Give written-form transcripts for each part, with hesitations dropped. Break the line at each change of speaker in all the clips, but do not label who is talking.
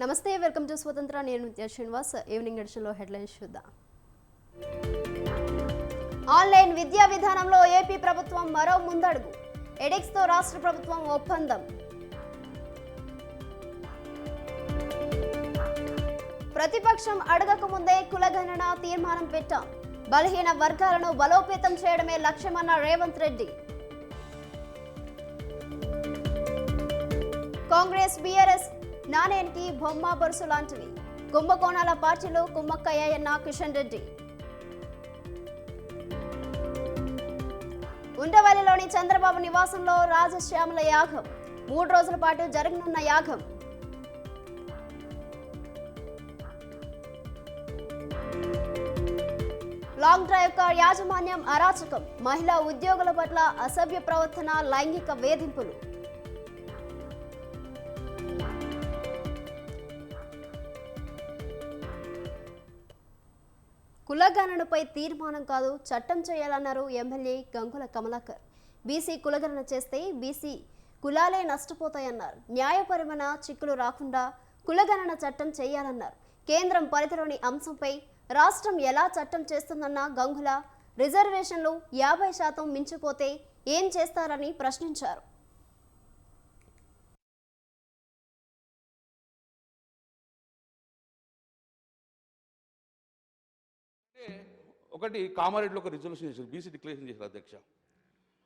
నమస్తే, welcome to స్వతంత్ర. నేను నిత్య శ్రీనివాస్. ఈవినింగ్ ఎడిషన్లో హెడ్లైన్స్ చూద్దాం. ఆన్లైన్ విద్యా విధానంలో ఏపీ ప్రభుత్వం మరో ముందడుగు. ఎడెక్స్తో రాష్ట్ర ప్రభుత్వం ఒప్పందం. ప్రతిపక్షం అడగక ముందే కులగణన తీర్మానం పెట్టాం. బలహీన వర్గాలను బలోపేతం చేయడమే లక్ష్యమన్న రేవంత్ రెడ్డి. కాంగ్రెస్ బీఆర్ఎస్ నాణేనికి బొమ్మ బొరుసు లాంటివి. కుంభకోణాల పార్టీలు కుమ్మక్కయ్యాయన్న కిషన్ రెడ్డి. ఉండవల్లిలోని చంద్రబాబు నివాసంలో రాజశ్యామల యాగం. 3 రోజుల పాటు జరగనున్న యాగం. లాంగ్ డ్రైవ్ కార్ యాజమాన్యం అరాచకం. మహిళా ఉద్యోగుల పట్ల అసభ్య ప్రవర్తన, లైంగిక వేధింపులు. కులగణనపై తీర్మానం కాదు, చట్టం చేయాలన్నారు ఎమ్మెల్యే గంగుల కమలాకర్. బీసీ కులగణన చేస్తే బీసీ కులాలే నష్టపోతాయన్నారు. న్యాయపరమైన చిక్కులు రాకుండా కులగణన చట్టం చేయాలన్నారు. కేంద్రం పరిధిలోని అంశంపై రాష్ట్రం ఎలా చట్టం చేస్తుందన్న గంగుల, రిజర్వేషన్లు 50% మించిపోతే ఏం చేస్తారని ప్రశ్నించారు.
ఒకటి కామారెడ్డిలో ఒక రిజల్యూషన్ చేశారు, బీసీ డిక్లరేషన్ చేశారు అధ్యక్ష.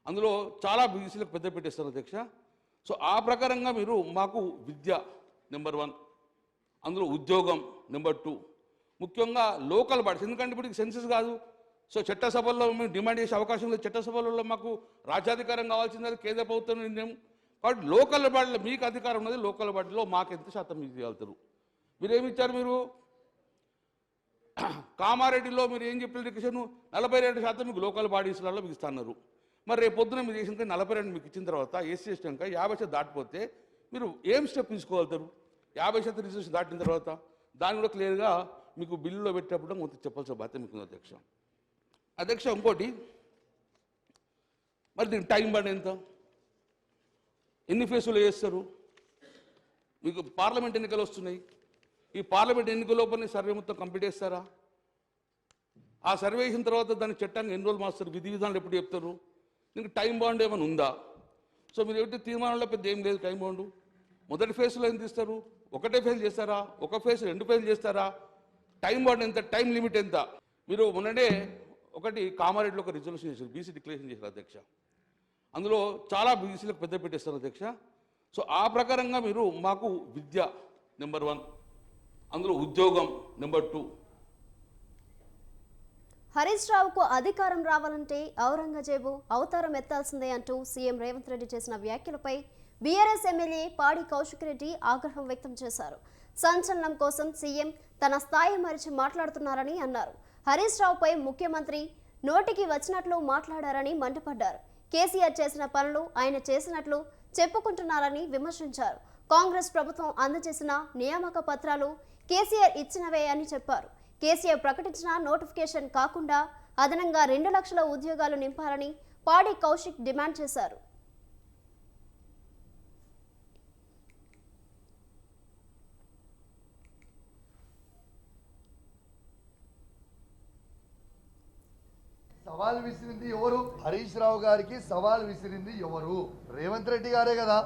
అందులో చాలా బీసీలకు పెద్ద పెట్టేస్తారు అధ్యక్ష. సో ఆ ప్రకారంగా మీరు మాకు విద్య నెంబర్ 1, అందులో ఉద్యోగం నెంబర్ 2, ముఖ్యంగా లోకల్ బాడీస్. ఎందుకంటే ఇప్పుడు సెన్సెస్ కాదు. సో చట్టసభల్లో మేము డిమాండ్ చేసే అవకాశం లేదు. చట్టసభలలో మాకు రాజ్యాధికారం కావాల్సింది కేంద్ర ప్రభుత్వం నిర్ణయం. కాబట్టి లోకల్ బాడీలో మీకు అధికారం ఉన్నది. లోకల్ బాడీలో మాకు ఎంత శాతం మీకు ఇవ్వగలుగుతారు? మీరేమి ఇచ్చారు? మీరు కామారెడ్డిలో మీరు ఏం చెప్పిన రిక్షన్ 42% మీకు లోకల్ బాడీస్లలో మీకు ఇస్తున్నారు. మరి రేపు పొద్దున మీరు చేసిన 42 మీకు ఇచ్చిన తర్వాత ఎస్సీ ఎస్టీ కనుక 50% దాటిపోతే మీరు ఏం స్టెప్ తీసుకోగలుగుతారు? 50% రిజర్వేషన్ దాటిన తర్వాత దాన్ని కూడా క్లియర్గా మీకు బిల్లులో పెట్టేటప్పుడు కొంత చెప్పాల్సిన బాధ్యత మీకు అధ్యక్ష. ఇంకోటి, మరి దీనికి టైం బాండ్ ఎంత, ఎన్ని ఫేసులు చేస్తారు? మీకు పార్లమెంట్ ఎన్నికలు వస్తున్నాయి. ఈ పార్లమెంట్ ఎన్నికల లోపల సర్వే మొత్తం కంప్లీట్ చేస్తారా? ఆ సర్వే చేసిన తర్వాత దాని చట్టాన్ని ఎన్ని రోజులు మాస్తారు? విధి విధానాలు ఎప్పుడు చెప్తారు? దీనికి టైం బాండ్ ఏమైనా ఉందా? సో మీరు ఏమిటి తీర్మానంలో పెద్ద ఏం లేదు టైం బాండ్. మొదటి ఫేజ్లో ఎంత ఇస్తారు? ఒకటే ఫేజ్ చేస్తారా? ఒక ఫేజ్ 2 ఫేజ్ చేస్తారా? టైం బాండ్ ఎంత? టైం లిమిట్ ఎంత? మీరు మొన్ననే ఒకటి కామారెడ్డిలో ఒక రిజల్యూషన్ చేశారు, బీసీ డిక్లరేషన్ చేశారు అధ్యక్ష. అందులో చాలా బీసీలకు పెద్ద పెట్టేస్తారు అధ్యక్ష. సో ఆ ప్రకారంగా మీరు మాకు విద్య నెంబర్ 1, అందులో ఉద్యోగం నెంబర్ 2.
హరీష్ రావుకు అధికారం రావాలంటే ఔరంగజేబు అవతారం ఎత్తాల్సిందే అంటూ సీఎం రేవంత్ రెడ్డి చేసిన వ్యాఖ్యలపై బీఆర్ఎస్ ఎమ్మెల్యే పాడి కౌశిక్ రెడ్డి ఆగ్రహం వ్యక్తం చేశారు. సంచలనం కోసం సీఎం తన స్థాయి మరిచి మాట్లాడుతున్నారని అన్నారు. హరీష్ రావుపై ముఖ్యమంత్రి నోటికి వచ్చినట్లు మాట్లాడారని మండిపడ్డారు. కేసీఆర్ చేసిన పనులు ఆయన చేసినట్లు చెప్పుకుంటున్నారని విమర్శించారు. కాంగ్రెస్ ప్రభుత్వం అందజేసిన నియామక పత్రాలు కేసీఆర్ ఇచ్చినవే అని చెప్పారు. కేసీఆర్ ప్రకటించిన నోటిఫికేషన్ కాకుండా అదనంగా 2 లక్షల ఉద్యోగాలు నింపాలని పాడి కౌశిక్ డిమాండ్ చేశారు.
సవాల్ విసిరింది ఎవరు? హరీష్ రావు గారికి సవాల్ విసిరింది ఎవరు? రేవంత్ రెడ్డి గారే కదా.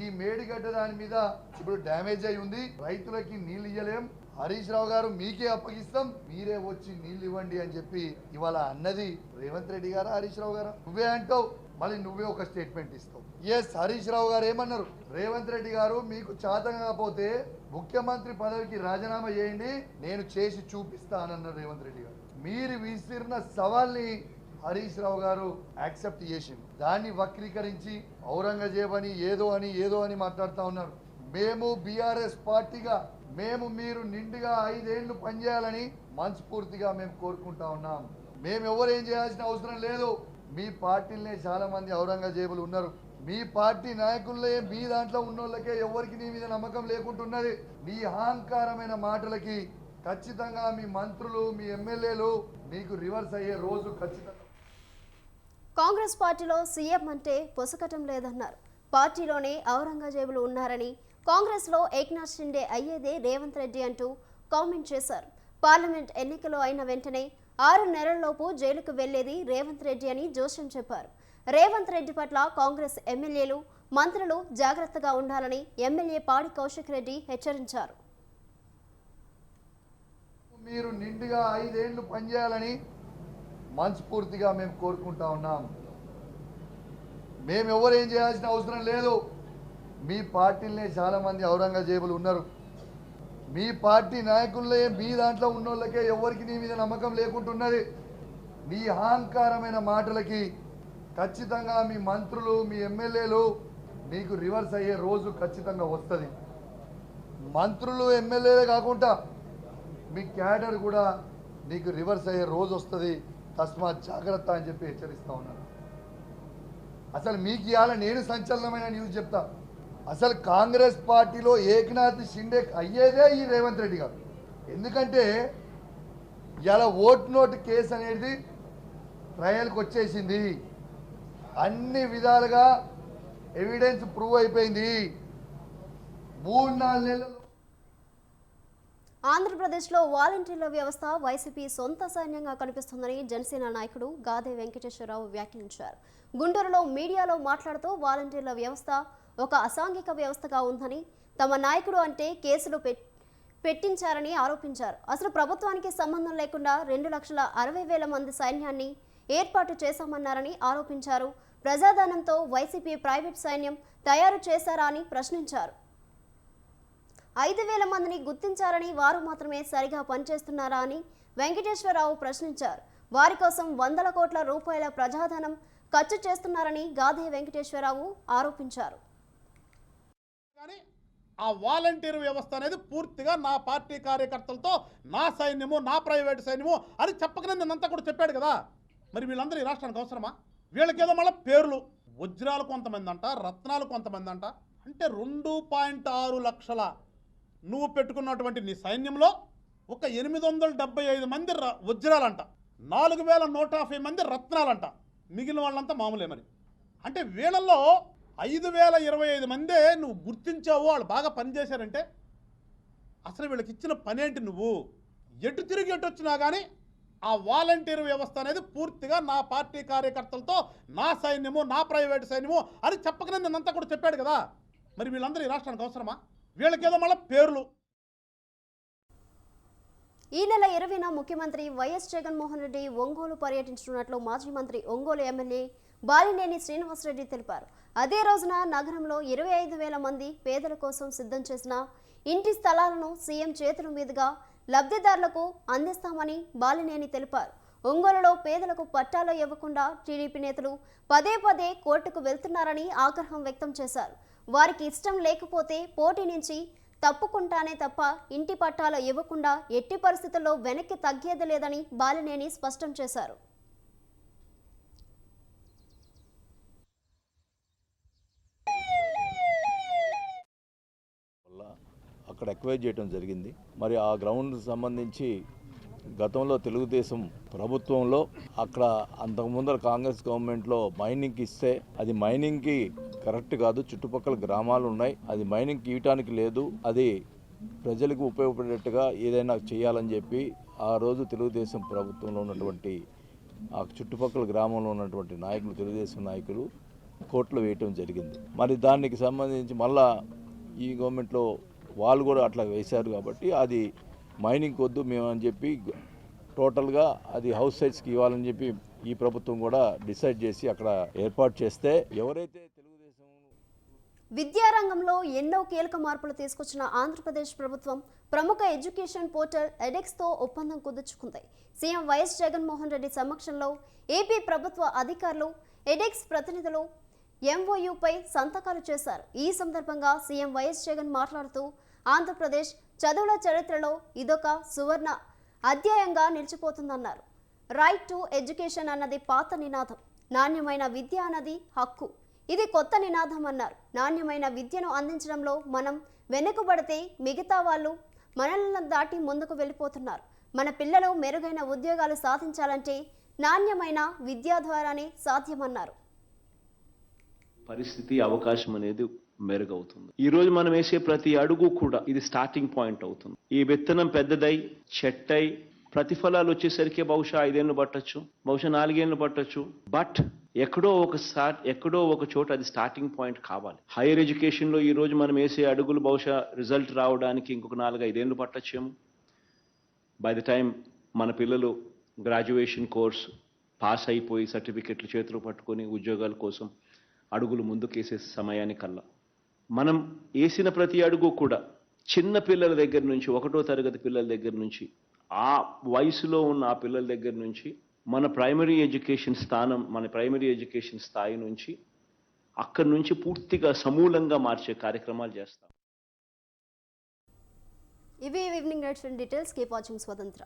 ఈ మేడిగడ్డ దాని మీద ఇప్పుడు డ్యామేజ్ అయి ఉంది, రైతులకి నీళ్ళు ఇయ్యలేం, హరీష్ రావు గారు మీకే అప్పగిస్తాం, మీరే వచ్చి నీళ్ళు ఇవ్వండి అని చెప్పి ఇవాళ అన్నది రేవంత్ రెడ్డి గారా హరీష్ రావు గారా? నువ్వే అంటావు, మళ్ళీ నువ్వే ఒక స్టేట్మెంట్ ఇస్తావు. ఎస్, హరీష్ రావు గారు ఏమన్నారు? రేవంత్ రెడ్డి గారు మీకు చేత కాకపోతే ముఖ్యమంత్రి పదవికి రాజీనామా చేయండి, నేను చేసి చూపిస్తానన్నారు రేవంత్ రెడ్డి గారు. మీరు విసిరిన సవాల్ని హరీష్ రావు గారు యాక్సెప్ట్ చేసిండు. దాన్ని వక్రీకరించి ఔరంగజేబ్ అని ఏదో అని మాట్లాడుతూ ఉన్నారు. మేము బీఆర్ఎస్ పార్టీగా మీరు నిండుగా 5 ఏళ్లు పనిచేయాలని మనస్ఫూర్తిగా మేము కోరుకుంటా ఉన్నాం. మేము ఎవరేం చేయాల్సిన అవసరం లేదు. మీ పార్టీలనే చాలా మంది ఔరంగజేబులు ఉన్నారు. మీ పార్టీ నాయకులే మీ దాంట్లో ఉన్నోళ్ళకే ఎవరికి నీ మీద నమ్మకం లేకుంటున్నది. మీ అహంకారమైన మాటలకి ఖచ్చితంగా మీ మంత్రులు, మీ ఎమ్మెల్యేలు మీకు రివర్స్ అయ్యే రోజు ఖచ్చితంగా.
కాంగ్రెస్ పార్టీలో సీఎం అంటే పొసకటం లేదన్నారు. పార్టీలోనే ఔరంగజేబులు ఉన్నారని, కాంగ్రెస్లో ఏక్నాథ్ షిండే అయ్యేదే రేవంత్ రెడ్డి అంటూ కామెంట్ చేశారు. పార్లమెంట్ ఎన్నికలు అయిన వెంటనే 6 నెలల్లోపు జైలుకు వెళ్లేది రేవంత్ రెడ్డి అని జోస్యం చెప్పారు. రేవంత్ రెడ్డి పట్ల కాంగ్రెస్ ఎమ్మెల్యేలు, మంత్రులు జాగ్రత్తగా ఉండాలని ఎమ్మెల్యే పాడి కౌశిక్ రెడ్డి హెచ్చరించారు.
మీరు నిండుగా 5 ఏళ్లు పనిచేయాలని మనస్ఫూర్తిగా మేము కోరుకుంటా ఉన్నాం. మేము ఎవరు ఏం చేయాల్సిన అవసరం లేదు. మీ పార్టీలనే చాలామంది ఔరంగజేబులు ఉన్నారు. మీ పార్టీ నాయకులే మీ దాంట్లో ఉన్నోళ్ళకే ఎవరికి నీ మీద నమ్మకం లేకుంటున్నది. నీ అహంకారమైన మాటలకి ఖచ్చితంగా మీ మంత్రులు, మీ ఎమ్మెల్యేలు మీకు రివర్స్ అయ్యే రోజు ఖచ్చితంగా వస్తుంది. మంత్రులు, ఎమ్మెల్యేలే కాకుండా మీ క్యాడర్ కూడా నీకు రివర్స్ అయ్యే రోజు వస్తుంది. తస్మాత్ జాగ్రత్త అని చెప్పి హెచ్చరిస్తా ఉన్నాను. అసలు మీకు ఇవాళ నేను సంచలనమైన న్యూస్ చెప్తా. అసలు కాంగ్రెస్ పార్టీలో ఏక్నాథ్ షిండే అయ్యేదే ఈ రేవంత్ రెడ్డి గారు. ఎందుకంటే ఇలా ఓట్ నోట్ కేసు అనేది ట్రయల్కి వచ్చేసింది. అన్ని విధాలుగా ఎవిడెన్స్ ప్రూవ్ అయిపోయింది. 3-4 నెలలు
ఆంధ్రప్రదేశ్లో వాలంటీర్ల వ్యవస్థ వైసీపీ సొంత సైన్యంగా కనిపిస్తుందని జనసేన నాయకుడు గాదే వెంకటేశ్వరరావు వ్యాఖ్యానించారు. గుంటూరులో మీడియాలో మాట్లాడుతూ వాలంటీర్ల వ్యవస్థ ఒక అసాంఘిక వ్యవస్థగా ఉందని, తమ నాయకుడు అంటే కేసులు పెట్టించారని ఆరోపించారు. అసలు ప్రభుత్వానికి సంబంధం లేకుండా 2,60,000 మంది సైన్యాన్ని ఏర్పాటు చేశామన్నారని ఆరోపించారు. ప్రజాధనంతో వైసీపీ ప్రైవేట్ సైన్యం తయారు చేశారా అని ప్రశ్నించారు. 5,000 మందిని గుర్తించారని, వారు మాత్రమే సరిగా పనిచేస్తున్నారా అని వెంకటేశ్వరరావు ప్రశ్నించారు. వారి కోసం వందల కోట్ల రూపాయల ప్రజాధనం ఖర్చు చేస్తున్నారని గాదే వెంకటేశ్వరరావు ఆరోపించారు.
కానీ ఆ వాలంటీర్ వ్యవస్థ అనేది పూర్తిగా నా పార్టీ కార్యకర్తలతో నా సైన్యము, నా ప్రైవేట్ సైన్యము అని చెప్పకనే నేనంతా కూడా చెప్పాడు కదా. మరి వీళ్ళందరూ ఈ రాష్ట్రానికి అవసరమా? వీళ్ళకేదో మళ్ళీ పేర్లు, వజ్రాలు కొంతమంది అంట, రత్నాలు కొంతమంది అంట. అంటే 2.6 లక్షల నువ్వు పెట్టుకున్నటువంటి నీ సైన్యంలో ఒక 875 మంది వజ్రాలంట, 4,150 మంది రత్నాలంట, మిగిలిన వాళ్ళంతా మామూలే. మరి అంటే వీళ్ళల్లో 5,025 మందే నువ్వు గుర్తించావు, వాళ్ళు బాగా పనిచేశారంటే అసలు వీళ్ళకి ఇచ్చిన పని ఏంటి? నువ్వు ఎటు తిరిగి ఎటు వచ్చినా కానీ ఆ వాలంటీర్ వ్యవస్థ అనేది పూర్తిగా నా పార్టీ కార్యకర్తలతో నా సైన్యము, నా ప్రైవేట్ సైన్యము అని చెప్పకనే నేనంతా కూడా చెప్పాడు కదా. మరి వీళ్ళందరూ ఈ రాష్ట్రానికి అవసరమా? వీళ్ళకేదో మళ్ళీ పేర్లు.
ఈ నెల 20న ముఖ్యమంత్రి వైఎస్ జగన్మోహన్ రెడ్డి ఒంగోలు పర్యటించనున్నట్లు మాజీ మంత్రి, ఒంగోలు ఎమ్మెల్యే బాలినేని శ్రీనివాసరెడ్డి తెలిపారు. అదే రోజున నగరంలో 25,000 మంది పేదల కోసం సిద్ధం చేసిన ఇంటి స్థలాలను సీఎం చేతుల మీదుగా లబ్ధిదారులకు అందిస్తామని బాలినేని తెలిపారు. ఒంగోలులో పేదలకు పట్టాలు ఇవ్వకుండా టీడీపీ నేతలు పదే కోర్టుకు వెళ్తున్నారని ఆగ్రహం వ్యక్తం చేశారు. వారికి ఇష్టం లేకపోతే పోటీ నుంచి తప్పుకుంటానే తప్ప ఇంటి పట్టాలు ఇవ్వకుండా ఎట్టి పరిస్థితుల్లో వెనక్కి తగ్గేది లేదని బాలినేని స్పష్టం చేశారు.
అక్కడ ఎక్వైర్ చేయడం జరిగింది. మరి ఆ గ్రౌండ్ సంబంధించి గతంలో తెలుగుదేశం ప్రభుత్వంలో అక్కడ అంతకుముందర కాంగ్రెస్ గవర్నమెంట్లో మైనింగ్కి ఇస్తే అది మైనింగ్కి కరెక్ట్ కాదు, చుట్టుపక్కల గ్రామాలు ఉన్నాయి, అది మైనింగ్కి ఇవ్వటానికి లేదు, అది ప్రజలకు ఉపయోగపడేట్టుగా ఏదైనా చేయాలని చెప్పి ఆ రోజు తెలుగుదేశం ప్రభుత్వంలో ఉన్నటువంటి ఆ చుట్టుపక్కల గ్రామంలో ఉన్నటువంటి నాయకులు, తెలుగుదేశం నాయకులు కోర్టులో వేయటం జరిగింది. మరి దానికి సంబంధించి మళ్ళా ఈ గవర్నమెంట్లో వాళ్ళు కూడా అట్లా వేశారు. కాబట్టి అది మైనింగ్ వద్దు మేము అని చెప్పి టోటల్గా అది హౌస్ సైట్స్కి ఇవ్వాలని చెప్పి ఈ ప్రభుత్వం కూడా డిసైడ్ చేసి అక్కడ ఏర్పాటు చేస్తే ఎవరైతే తెలుగుదేశం
విద్యారంగంలో ఎన్నో కీలక మార్పులు తీసుకొచ్చిన ఆంధ్రప్రదేశ్ ప్రభుత్వం ప్రముఖ ఎడ్యుకేషన్ పోర్టల్ ఎడెక్స్తో ఒప్పందం కుదుర్చుకుంది. సీఎం వైఎస్ జగన్మోహన్ రెడ్డి సమక్షంలో ఏపీ ప్రభుత్వ అధికారులు, ఎడెక్స్ ప్రతినిధులు ఎంఓయూపై సంతకాలు చేశారు. ఈ సందర్భంగా సీఎం వైఎస్ జగన్ మాట్లాడుతూ ఆంధ్రప్రదేశ్ చదువుల చరిత్రలో ఇదొక సువర్ణ అధ్యాయంగా నిలిచిపోతుందన్నారు. రైట్ టు ఎడ్యుకేషన్ అన్నది పాత నినాదం, నాణ్యమైన విద్య అన్నది హక్కు, ఇది కొత్త నినాదం అన్నారు. నాణ్యమైన విద్యను అందించడంలో మనం వెనుకబడితే మిగతా వాళ్ళు మనల్ని దాటి ముందుకు వెళ్ళిపోతున్నారు. మన పిల్లలు మెరుగైన ఉద్యోగాలు సాధించాలంటే నాణ్యమైన విద్య ద్వారానే సాధ్యమన్నారు.
పరిస్థితి అవకాశం అనేది మెరుగవుతుంది. ఈ రోజు మనం వేసే ప్రతి అడుగు కూడా ఇది స్టార్టింగ్ పాయింట్ అవుతుంది. ఈ విత్తనం పెద్దదై చెట్టై ప్రతిఫలాలు వచ్చేసరికి బహుశా 5 ఏళ్ళు పట్టొచ్చు, బహుశా 4 ఏళ్ళు పట్టొచ్చు. బట్ ఎక్కడో ఒక చోట అది స్టార్టింగ్ పాయింట్ కావాలి. హైయర్ ఎడ్యుకేషన్ లో ఈ రోజు మనం వేసే అడుగులు బహుశా రిజల్ట్ రావడానికి ఇంకొక 4-5 ఏళ్ళు పట్టొచ్చేమో. బై ద టైం మన పిల్లలు గ్రాడ్యుయేషన్ కోర్స్ పాస్ అయిపోయి సర్టిఫికెట్లు చేతులు పట్టుకొని ఉద్యోగాల కోసం అడుగులు ముందుకేసే సమయానికల్లా మనం వేసిన ప్రతి అడుగు కూడా చిన్న పిల్లల దగ్గర నుంచి 1వ తరగతి పిల్లల దగ్గర నుంచి ఆ వయసులో ఉన్న ఆ పిల్లల దగ్గర నుంచి మన ప్రైమరీ ఎడ్యుకేషన్ స్థాయి నుంచి అక్కడి నుంచి పూర్తిగా సమూలంగా మార్చే కార్యక్రమాలు చేస్తాం.
ఇవి ఈవినింగ్ డీటెయిల్స్. కీప్ వాచింగ్ స్వతంత్ర.